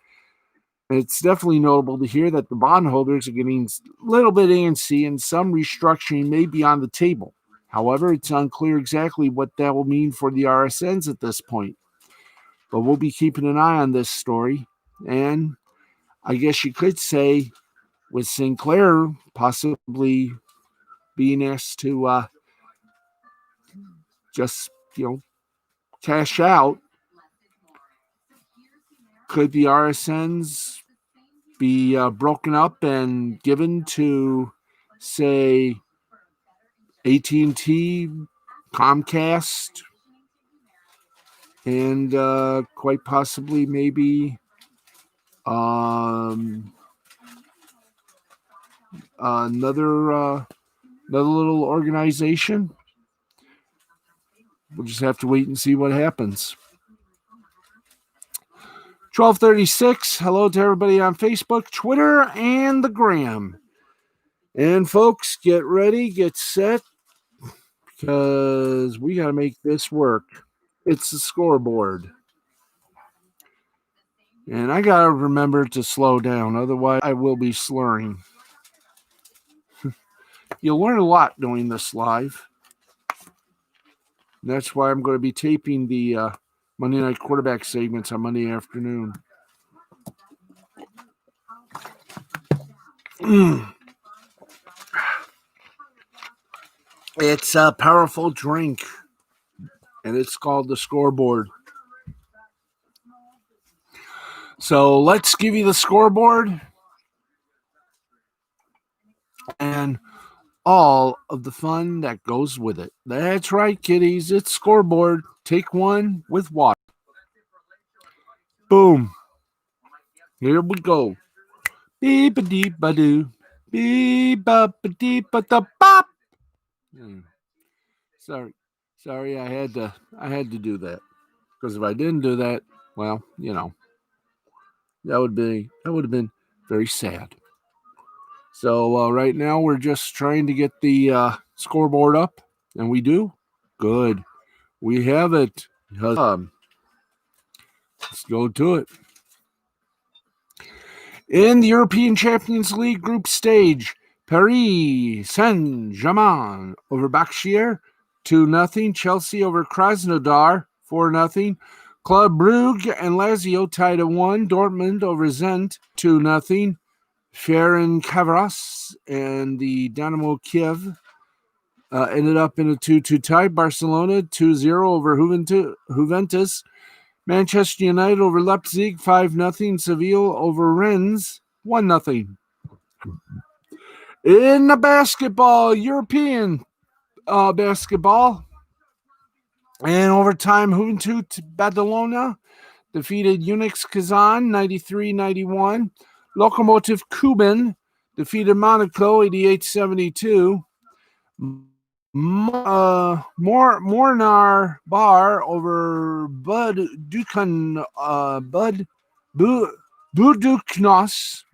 And it's definitely notable to hear that the bondholders are getting a little bit antsy and some restructuring may be on the table. However, it's unclear exactly what that will mean for the RSNs at this point. But we'll be keeping an eye on this story. And I guess you could say with Sinclair possibly being asked to just, cash out, could the RSNs be broken up and given to, say, AT&T, Comcast, and quite possibly maybe another little organization? We'll just have to wait and see what happens. 1236. Hello to everybody on Facebook, Twitter, and the Gram. And folks, get ready, get set, because we got to make this work. It's the scoreboard. And I got to remember to slow down, otherwise I will be slurring. You'll learn a lot doing this live. That's why I'm going to be taping the Monday Night Quarterback segments on Monday afternoon. It's a powerful drink, and it's called the scoreboard. So let's give you the scoreboard and all of the fun that goes with it. That's right, kiddies. It's scoreboard. Take one with water. Boom. Here we go. Beep-a-deep-a-doo. Beep-a-deep-a-da-bop. Sorry, I had to do that. Because if I didn't do that, well, that would have been very sad. So right now we're just trying to get the scoreboard up, and we do. Good, we have it. Let's go to it. In the European Champions League group stage, Paris Saint-Germain over Baxley 2-0. Chelsea over Krasnodar 4-0. Club Brugge and Lazio tied at 1. Dortmund over Zenit 2-0. Ferencvaros and the Dynamo Kiev ended up in a 2-2 tie. Barcelona 2-0 over Juventus. Manchester United over Leipzig 5-0. Seville over Rennes 1-0. In the basketball, European basketball, and overtime, Juventud Badalona defeated Unix Kazan 93-91. Lokomotiv Kuban defeated Monaco 88-72. Mornar Bar over Bud Dukan Buduknos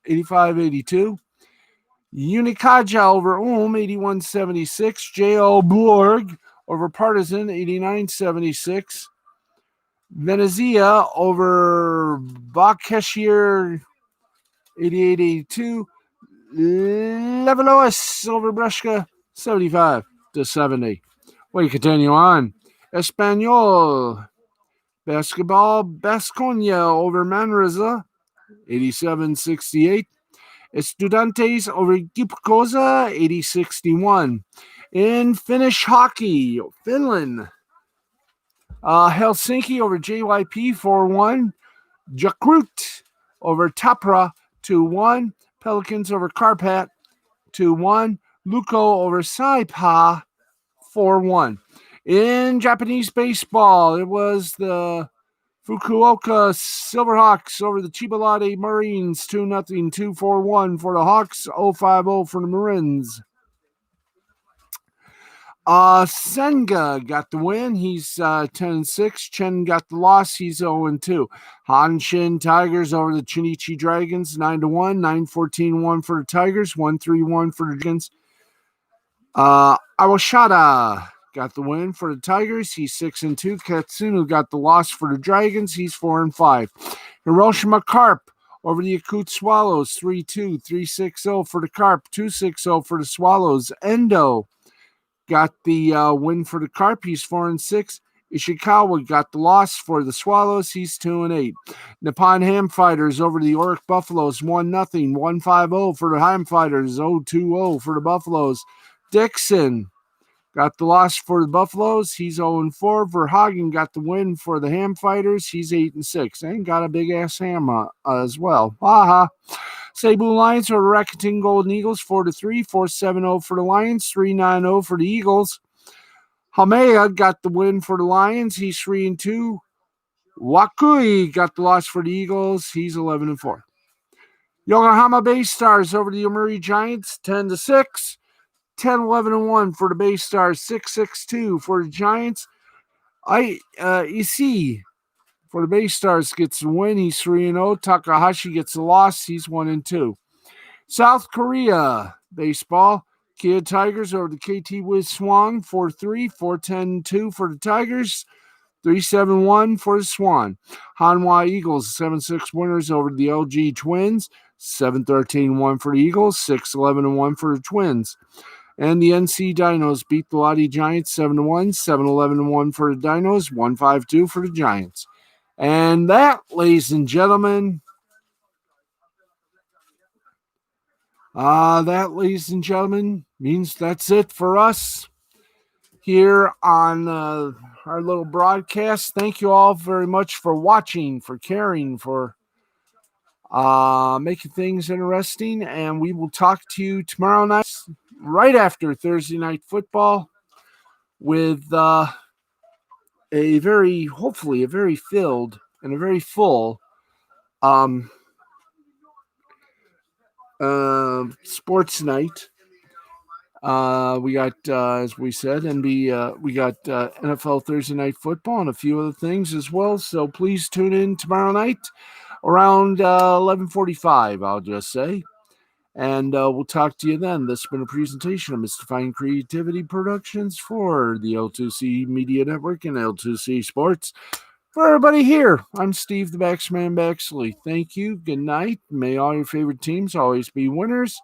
85-82. Unicaja over Ulm 81-76. J.O. Borg over Partizan 89-76. Venezia over Bakeshir 88-82. Levelois over Breshka 75-70. We continue on. Espanyol basketball, Baskonia over Manresa 87-68. Estudiantes over Gipkoza 80-61. In Finnish hockey, Finland, Helsinki over JYP 4-1. Jakrut over Tapra 2-1. Pelicans over Karpat 2-1. Luko over Saipa 4-1. In Japanese baseball, it was the Fukuoka Silverhawks over the Chibalade Marines 2-0, 2-4-1 for the Hawks, 0-5-0 for the Marines. Senga got the win. He's 10-6. Chen got the loss. He's 0-2. Hanshin Tigers over the Chinichi Dragons 9-1, 9-14-1 for the Tigers, 1-3-1 for the Dragons. Awashada got the win for the Tigers. He's 6-2. Katsunu got the loss for the Dragons. He's 4-5. Hiroshima Carp over the Yakut Swallows 3-2, 3-6-0 for the Carp, 2-6-0 for the Swallows. Endo got the win for the Carp. He's 4-6. Ishikawa got the loss for the Swallows. He's 2-8. Nippon Ham Fighters over the Oric Buffaloes 1-0, 1-5-0 for the Ham Fighters, 0-2-0 for the Buffaloes. Dixon got the loss for the Buffaloes. He's 0-4. Verhagen got the win for the Ham Fighters. He's 8-6. And got a big-ass ham as well. Haha. Cebu Lions over Rakuten Golden Eagles 4-3. 4-7-0 for the Lions. 3-9-0 for the Eagles. Hamea got the win for the Lions. He's 3-2. Wakui got the loss for the Eagles. He's 11-4. Yokohama Bay Stars over the Yomiuri Giants 10-6. 10-11-1 for the Bay Stars, 6-6-2 for the Giants. Issei for the Bay Stars gets the win. He's 3-0. Takahashi gets the loss. He's 1-2. South Korea baseball. Kia Tigers over the KT Wiz Swan 4-3, 4-10-2 for the Tigers. 3-7-1 for the Swan. Hanwha Eagles 7-6 winners over the LG Twins. 7-13-1 for the Eagles. 6-11-1 for the Twins. And the NC Dinos beat the Lottie Giants 7-1, 7-11-1 for the Dinos, 1-5-2 for the Giants. And that, ladies and gentlemen, means that's it for us here on our little broadcast. Thank you all very much for watching, for caring, for making things interesting. And we will talk to you tomorrow night, right after Thursday Night Football, with hopefully a very filled and a very full sports night. We got, as we said, we got NFL Thursday Night Football and a few other things as well. So please tune in tomorrow night around 11:45, I'll just say. And we'll talk to you then. This has been a presentation of Mr. Fine Creativity Productions for the L2C Media Network and L2C Sports. For everybody here, I'm Steve the Baxman Baxley. Thank you. Good night. May all your favorite teams always be winners.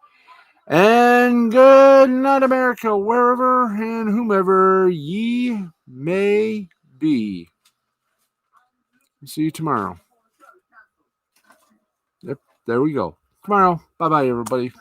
And good night, America, wherever and whomever ye may be. See you tomorrow. Yep, there we go. tomorrow. Bye bye, everybody.